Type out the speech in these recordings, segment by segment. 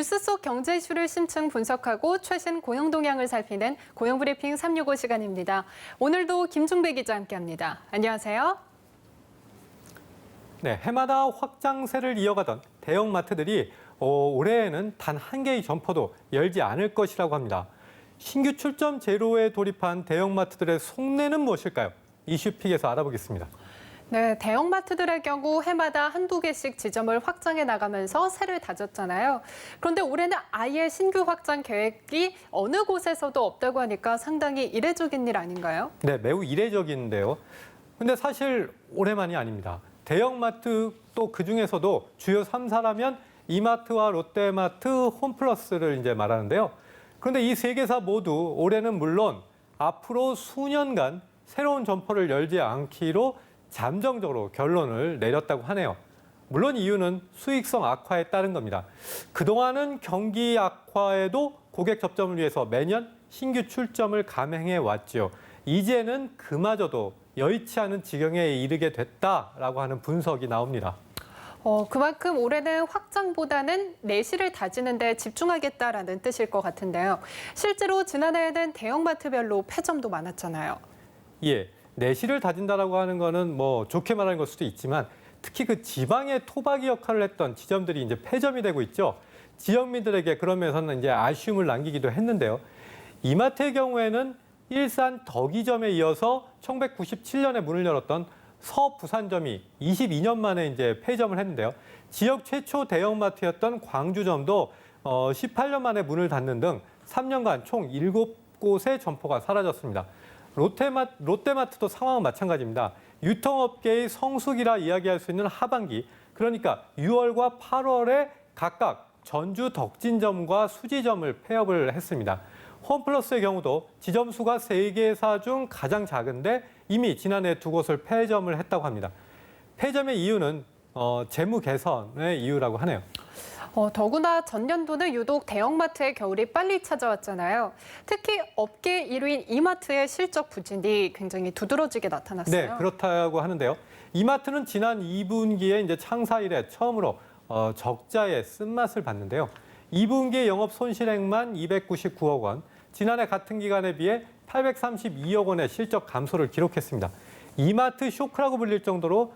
뉴스 속 경제 이슈를 심층 분석하고 최신 고용 동향을 살피는 고용브리핑 365 시간입니다. 오늘도 김중배 기자 함께합니다. 안녕하세요. 네, 해마다 확장세를 이어가던 대형마트들이 올해에는 단 한 개의 점포도 열지 않을 것이라고 합니다. 신규 출점 제로에 돌입한 대형마트들의 속내는 무엇일까요? 이슈픽에서 알아보겠습니다. 네, 대형마트들의 경우 해마다 한두 개씩 지점을 확장해 나가면서 세를 다졌잖아요. 그런데 올해는 아예 신규 확장 계획이 어느 곳에서도 없다고 하니까 상당히 이례적인 일 아닌가요? 네, 매우 이례적인데요. 근데 사실 올해만이 아닙니다. 대형마트 또 그중에서도 주요 3사라면 이마트와 롯데마트, 홈플러스를 이제 말하는데요. 그런데 이 세 개사 모두 올해는 물론 앞으로 수년간 새로운 점포를 열지 않기로 잠정적으로 결론을 내렸다고 하네요. 물론 이유는 수익성 악화에 따른 겁니다. 그동안은 경기 악화에도 고객 접점을 위해서 매년 신규 출점을 감행해 왔죠. 이제는 그마저도 여의치 않은 지경에 이르게 됐다라고 하는 분석이 나옵니다. 그만큼 올해는 확장보다는 내실을 다지는 데 집중하겠다라는 뜻일 것 같은데요. 실제로 지난해에는 대형마트별로 폐점도 많았잖아요. 예, 내실을 다진다라고 하는 거는 뭐 좋게 말하는 걸 수도 있지만 특히 그 지방의 토박이 역할을 했던 지점들이 이제 폐점이 되고 있죠. 지역민들에게 그러면서는 이제 아쉬움을 남기기도 했는데요. 이마트의 경우에는 일산 덕이점에 이어서 1997년에 문을 열었던 서부산점이 22년 만에 이제 폐점을 했는데요. 지역 최초 대형마트였던 광주점도 18년 만에 문을 닫는 등 3년간 총 7곳의 점포가 사라졌습니다. 롯데마트도 상황은 마찬가지입니다. 유통업계의 성수기라 이야기할 수 있는 하반기, 그러니까 6월과 8월에 각각 전주 덕진점과 수지점을 폐업을 했습니다. 홈플러스의 경우도 지점 수가 3개사 중 가장 작은데 이미 지난해 2곳을 폐점을 했다고 합니다. 폐점의 이유는 재무 개선의 이유라고 하네요. 더구나 전년도는 유독 대형마트의 겨울이 빨리 찾아왔잖아요. 특히 업계 1위인 이마트의 실적 부진이 굉장히 두드러지게 나타났어요. 네, 그렇다고 하는데요. 이마트는 지난 2분기에 이제 창사 이래 처음으로 적자의 쓴맛을 봤는데요. 2분기의 영업 손실액만 299억 원, 지난해 같은 기간에 비해 832억 원의 실적 감소를 기록했습니다. 이마트 쇼크라고 불릴 정도로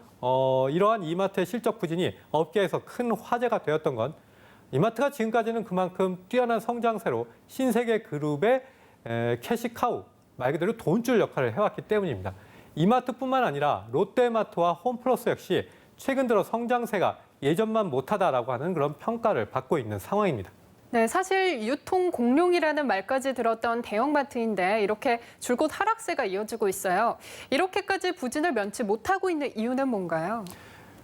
이러한 이마트의 실적 부진이 업계에서 큰 화제가 되었던 건 이마트가 지금까지는 그만큼 뛰어난 성장세로 신세계 그룹의 캐시카우, 말 그대로 돈줄 역할을 해왔기 때문입니다. 이마트뿐만 아니라 롯데마트와 홈플러스 역시 최근 들어 성장세가 예전만 못하다라고 하는 그런 평가를 받고 있는 상황입니다. 네, 사실 유통 공룡이라는 말까지 들었던 대형마트인데 이렇게 줄곧 하락세가 이어지고 있어요. 이렇게까지 부진을 면치 못하고 있는 이유는 뭔가요?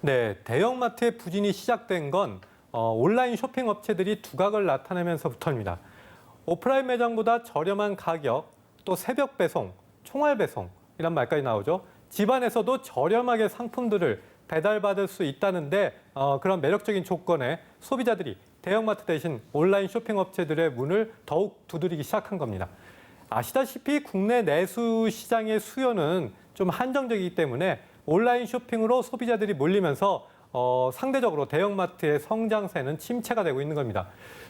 네, 대형마트의 부진이 시작된 건 온라인 쇼핑 업체들이 두각을 나타내면서부터입니다. 오프라인 매장보다 저렴한 가격, 또 새벽 배송, 총알 배송 이란 말까지 나오죠. 집안에서도 저렴하게 상품들을 배달받을 수 있다는데 그런 매력적인 조건에 소비자들이 대형마트 대신 온라인 쇼핑 업체들의 문을 더욱 두드리기 시작한 겁니다. 아시다시피 국내 내수 시장의 수요는 좀 한정적이기 때문에 온라인 쇼핑으로 소비자들이 몰리면서 상대적으로 대형마트의 성장세는 침체가 되고 있는 겁니다.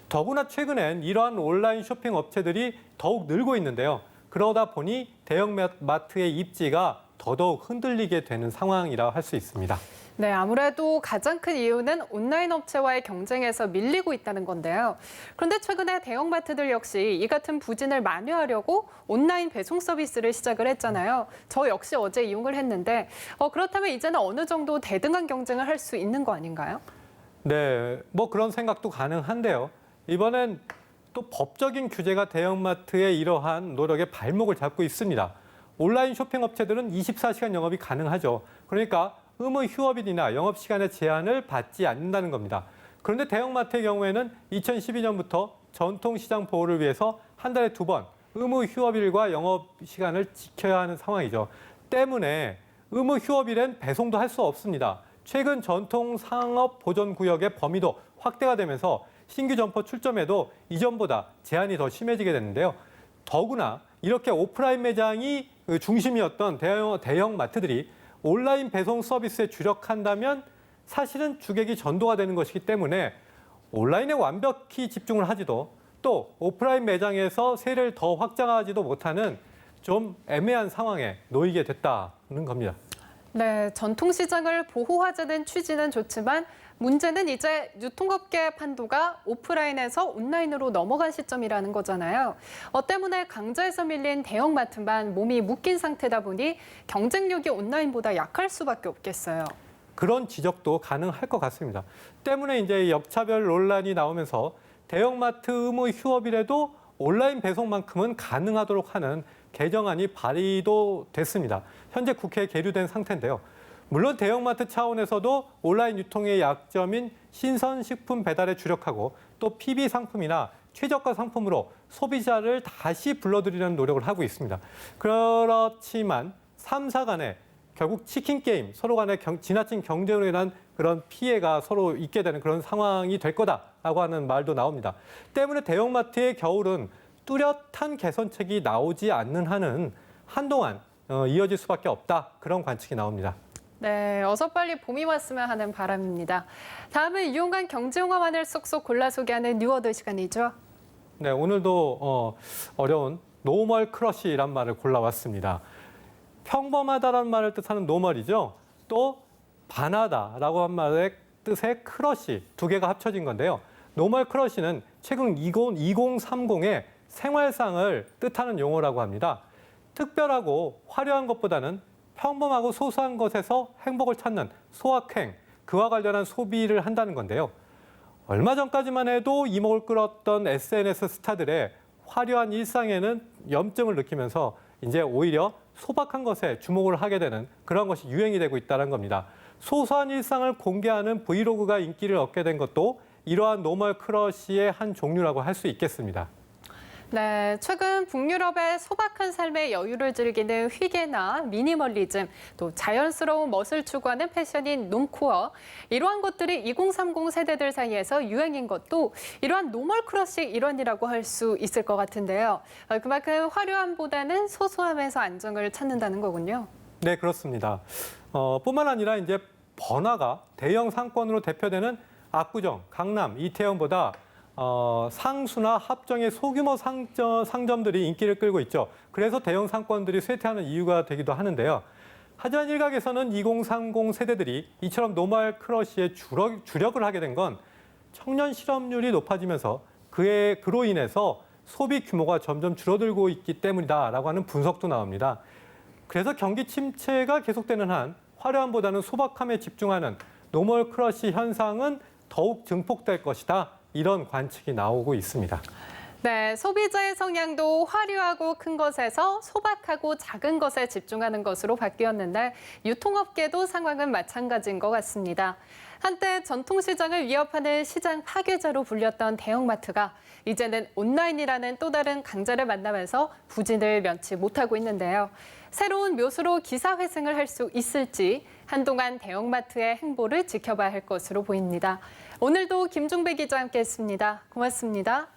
더구나 최근엔 이러한 온라인 쇼핑 업체들이 더욱 늘고 있는데요. 그러다 보니 대형마트의 입지가 더더욱 흔들리게 되는 상황이라 할 수 있습니다. 네, 아무래도 가장 큰 이유는 온라인 업체와의 경쟁에서 밀리고 있다는 건데요. 그런데 최근에 대형마트들 역시 이 같은 부진을 만회하려고 온라인 배송 서비스를 시작을 했잖아요. 저 역시 어제 이용을 했는데 그렇다면 이제는 어느 정도 대등한 경쟁을 할 수 있는 거 아닌가요? 네, 뭐 그런 생각도 가능한데요. 이번엔 또 법적인 규제가 대형마트의 이러한 노력에 발목을 잡고 있습니다. 온라인 쇼핑 업체들은 24시간 영업이 가능하죠. 그러니까 의무 휴업일이나 영업시간의 제한을 받지 않는다는 겁니다. 그런데 대형마트의 경우에는 2012년부터 전통시장 보호를 위해서 한 달에 2번 의무 휴업일과 영업시간을 지켜야 하는 상황이죠. 때문에 의무 휴업일엔 배송도 할 수 없습니다. 최근 전통상업보존구역의 범위도 확대가 되면서 신규 점포 출점에도 이전보다 제한이 더 심해지게 됐는데요. 더구나 이렇게 오프라인 매장이 중심이었던 대형마트들이 온라인 배송 서비스에 주력한다면 사실은 주객이 전도가 되는 것이기 때문에 온라인에 완벽히 집중을 하지도 또 오프라인 매장에서 세를 더 확장하지도 못하는 좀 애매한 상황에 놓이게 됐다는 겁니다. 네, 전통시장을 보호하자는 취지는 좋지만 문제는 이제 유통업계 판도가 오프라인에서 온라인으로 넘어간 시점이라는 거잖아요. 때문에 강자에서 밀린 대형마트만 몸이 묶인 상태다 보니 경쟁력이 온라인보다 약할 수밖에 없겠어요. 그런 지적도 가능할 것 같습니다. 때문에 이제 역차별 논란이 나오면서 대형마트 의무 휴업이라도 온라인 배송만큼은 가능하도록 하는 개정안이 발의도 됐습니다. 현재 국회에 계류된 상태인데요. 물론 대형마트 차원에서도 온라인 유통의 약점인 신선식품 배달에 주력하고 또 PB 상품이나 최저가 상품으로 소비자를 다시 불러들이려는 노력을 하고 있습니다. 그렇지만 3사 간에 결국 치킨 게임, 서로 간의 지나친 경쟁으로 인한 그런 피해가 서로 있게 되는 그런 상황이 될 거다라고 하는 말도 나옵니다. 때문에 대형마트의 겨울은 뚜렷한 개선책이 나오지 않는 한은 한동안 이어질 수밖에 없다. 그런 관측이 나옵니다. 네, 어서 빨리 봄이 왔으면 하는 바람입니다. 다음은 이용관 경제용어만을 쏙쏙 골라 소개하는 뉴워드 시간이죠. 네, 오늘도 어려운 노멀 크러쉬란 말을 골라왔습니다. 평범하다라는 말을 뜻하는 노멀이죠. 또 반하다라고 한 말의 뜻의 크러쉬 두 개가 합쳐진 건데요. 노멀 크러쉬는 최근 2030의 생활상을 뜻하는 용어라고 합니다. 특별하고 화려한 것보다는 평범하고 소소한 것에서 행복을 찾는 소확행, 그와 관련한 소비를 한다는 건데요. 얼마 전까지만 해도 이목을 끌었던 SNS 스타들의 화려한 일상에는 염증을 느끼면서 이제 오히려 소박한 것에 주목을 하게 되는 그런 것이 유행이 되고 있다는 겁니다. 소소한 일상을 공개하는 브이로그가 인기를 얻게 된 것도 이러한 노멀 크러쉬의 한 종류라고 할 수 있겠습니다. 네, 최근 북유럽의 소박한 삶의 여유를 즐기는 휘게나 미니멀리즘, 또 자연스러운 멋을 추구하는 패션인 놈코어, 이러한 것들이 2030 세대들 사이에서 유행인 것도 이러한 노멀 크러쉬 일환이라고 할 수 있을 것 같은데요. 그만큼 화려함보다는 소소함에서 안정을 찾는다는 거군요. 네, 그렇습니다. 뿐만 아니라 이제 번화가 대형 상권으로 대표되는 압구정, 강남, 이태원보다 상수나 합정의 소규모 상점들이 인기를 끌고 있죠. 그래서 대형 상권들이 쇠퇴하는 이유가 되기도 하는데요. 하지만 일각에서는 2030 세대들이 이처럼 노멀 크러쉬에 주력을 하게 된 건 청년 실업률이 높아지면서 그로 인해서 소비 규모가 점점 줄어들고 있기 때문이다라고 하는 분석도 나옵니다. 그래서 경기 침체가 계속되는 한 화려함보다는 소박함에 집중하는 노멀 크러쉬 현상은 더욱 증폭될 것이다. 이런 관측이 나오고 있습니다. 네, 소비자의 성향도 화려하고 큰 것에서 소박하고 작은 것에 집중하는 것으로 바뀌었는데 유통업계도 상황은 마찬가지인 것 같습니다. 한때 전통시장을 위협하는 시장 파괴자로 불렸던 대형마트가 이제는 온라인이라는 또 다른 강자를 만나면서 부진을 면치 못하고 있는데요. 새로운 묘수로 기사회생을 할 수 있을지 한동안 대형마트의 행보를 지켜봐야 할 것으로 보입니다. 오늘도 김종배 기자와 함께했습니다. 고맙습니다.